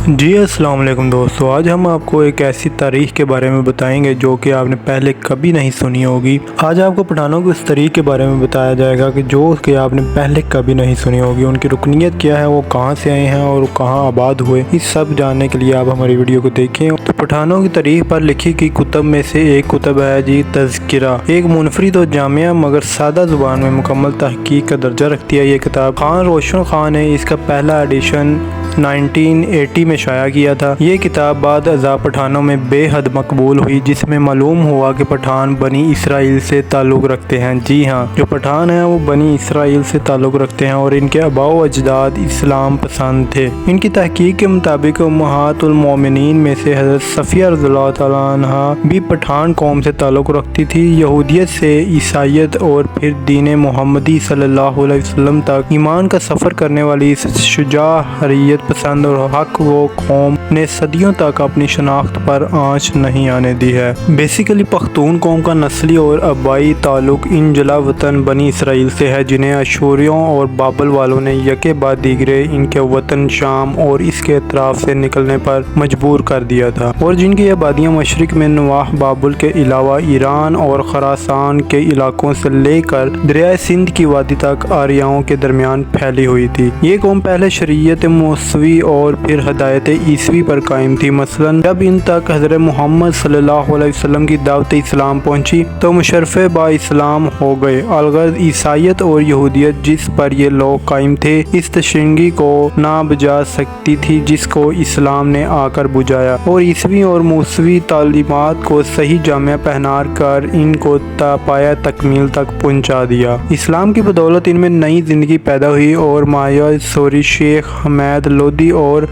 جی السلام علیکم دوستو، آج ہم آپ کو ایک ایسی تاریخ کے بارے میں بتائیں گے جو کہ آپ نے پہلے کبھی نہیں سنی ہوگی۔ آج آپ کو پٹھانوں کی اس تاریخ کے بارے میں بتایا جائے گا کہ جو کہ آپ نے پہلے کبھی نہیں سنی ہوگی، ان کی رکنیت کیا ہے، وہ کہاں سے آئے ہیں اور کہاں آباد ہوئے، اس سب جاننے کے لیے آپ ہماری ویڈیو کو دیکھیں۔ تو پٹھانوں کی تاریخ پر لکھی گئی کتب میں سے ایک کتب ہے جی تذکرہ، ایک منفرد اور جامع مگر سادہ زبان میں مکمل تحقیق کا درجہ رکھتی ہے۔ یہ کتاب خان روشن خان نے اس کا پہلا ایڈیشن 1980 میں شائع کیا تھا۔ یہ کتاب بعد ازاں پٹھانوں میں بے حد مقبول ہوئی، جس میں معلوم ہوا کہ پٹھان بنی اسرائیل سے تعلق رکھتے ہیں۔ جی ہاں، جو پٹھان ہیں وہ بنی اسرائیل سے تعلق رکھتے ہیں اور ان کے آباء و اجداد اسلام پسند تھے۔ ان کی تحقیق کے مطابق امہات المومنین میں سے حضرت صفیہ رضی اللہ تعالیٰ عنہا بھی پٹھان قوم سے تعلق رکھتی تھی۔ یہودیت سے عیسائیت اور پھر دین محمدی صلی اللہ علیہ وسلم تک ایمان کا سفر کرنے والی اس شجاع، حریت پسند اور حق و قوم نے صدیوں تک اپنی شناخت پر آنچ نہیں آنے دی ہے۔ بیسیکلی پختون قوم کا نسلی اور آبائی تعلق ان جلا وطن بنی اسرائیل سے ہے، جنہیں اشوریوں اور بابل والوں نے یکے بعد دیگرے ان کے وطن شام اور اس کے اطراف سے نکلنے پر مجبور کر دیا تھا، اور جن کی آبادیاں مشرق میں نواح بابل کے علاوہ ایران اور خراسان کے علاقوں سے لے کر دریائے سندھ کی وادی تک آریاؤں کے درمیان پھیلی ہوئی تھی۔ یہ قوم پہلے شریعت موسوی اور پھر ہدایت عیسوی پر قائم تھی۔ مثلاً جب ان تک حضرت محمد صلی اللہ علیہ وسلم کی دعوت اسلام پہنچی تو مشرف با اسلام ہو گئے۔ الغرض عیسائیت اور یہودیت جس پر یہ لوگ قائم تھے، اس تشنگی کو نہ بجھا سکتی تھی جس کو اسلام نے آ کر بجھایا، اور عیسوی اور موسوی تعلیمات کو صحیح جامہ پہنا کر ان کو تا پایہ تکمیل تک پہنچا دیا۔ اسلام کی بدولت ان میں نئی زندگی پیدا ہوئی اور مایا سوری، شیخ حمید لودھی اور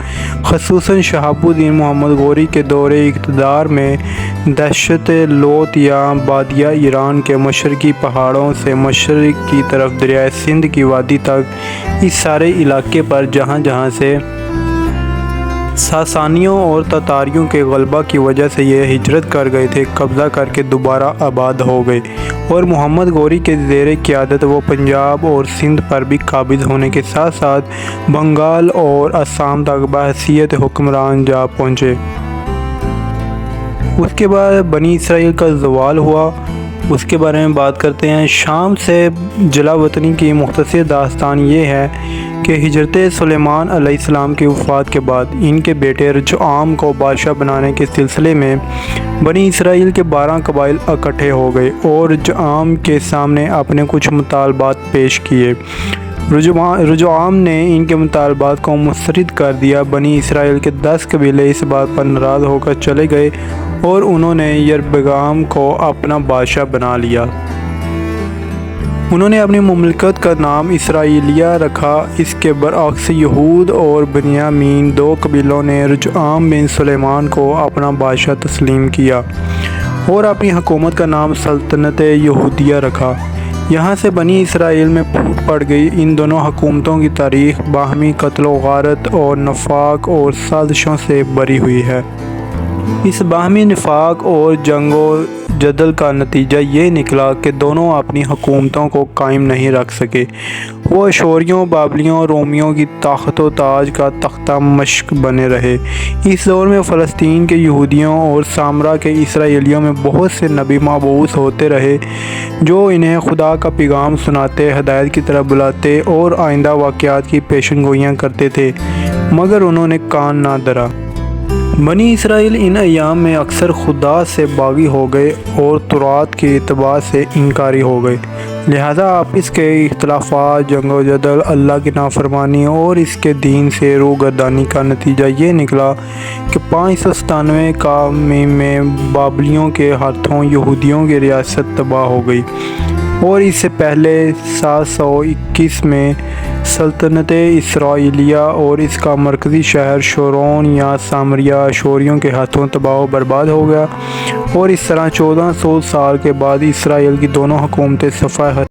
خصوصاً شہاب الدین محمد غوری کے دور اقتدار میں دہشت لوط یا بادیہ ایران کے مشرقی پہاڑوں سے مشرق کی طرف دریائے سندھ کی وادی تک اس سارے علاقے پر جہاں جہاں سے ساسانیوں اور تاتاریوں کے غلبہ کی وجہ سے یہ ہجرت کر گئے تھے، قبضہ کر کے دوبارہ آباد ہو گئے، اور محمد غوری کے زیر قیادت وہ پنجاب اور سندھ پر بھی قابض ہونے کے ساتھ ساتھ بنگال اور آسام تک بحیثیت حکمران جا پہنچے۔ اس کے بعد بنی اسرائیل کا زوال ہوا، اس کے بارے میں بات کرتے ہیں۔ شام سے جلا وطنی کی مختصر داستان یہ ہے کہ ہجرت سلیمان علیہ السلام کی وفات کے بعد ان کے بیٹے رجعام کو بادشاہ بنانے کے سلسلے میں بنی اسرائیل کے 12 قبائل اکٹھے ہو گئے اور رجعام کے سامنے اپنے کچھ مطالبات پیش کیے۔ رجعام نے ان کے مطالبات کو مسترد کر دیا۔ بنی اسرائیل کے 10 قبیلے اس بات پر ناراض ہو کر چلے گئے اور انہوں نے یربعام کو اپنا بادشاہ بنا لیا۔ انہوں نے اپنی مملکت کا نام اسرائیلیہ رکھا۔ اس کے برعکس یہود اور بنیامین 2 قبیلوں نے رجعام بن سلیمان کو اپنا بادشاہ تسلیم کیا اور اپنی حکومت کا نام سلطنت یہودیہ رکھا۔ یہاں سے بنی اسرائیل میں پھوٹ پڑ گئی۔ ان دونوں حکومتوں کی تاریخ باہمی قتل و غارت اور نفاق اور سازشوں سے بھری ہوئی ہے۔ اس باہمی نفاق اور جنگ و جدل کا نتیجہ یہ نکلا کہ دونوں اپنی حکومتوں کو قائم نہیں رکھ سکے۔ وہ اشوریوں، بابلیوں، رومیوں کی طاقت و تاج کا تختہ مشق بنے رہے۔ اس دور میں فلسطین کے یہودیوں اور سامرا کے اسرائیلیوں میں بہت سے نبی مبعوث ہوتے رہے جو انہیں خدا کا پیغام سناتے، ہدایت کی طرف بلاتے اور آئندہ واقعات کی پیشن گوئیاں کرتے تھے، مگر انہوں نے کان نہ دھرا۔ بنی اسرائیل ان ایام میں اکثر خدا سے باغی ہو گئے اور تورات کے اعتبار سے انکاری ہو گئے، لہذا آپس کے اختلافات، جنگ و جدل، اللہ کی نافرمانی اور اس کے دین سے روگردانی کا نتیجہ یہ نکلا کہ 597 کا میں بابلیوں کے ہاتھوں یہودیوں کی ریاست تباہ ہو گئی، اور اس سے پہلے 721 میں سلطنت اسرائیلیہ اور اس کا مرکزی شہر شورون یا سامریہ اشوریوں کے ہاتھوں تباہ و برباد ہو گیا، اور اس طرح 1400 سال کے بعد اسرائیل کی دونوں حکومتیں صفحہ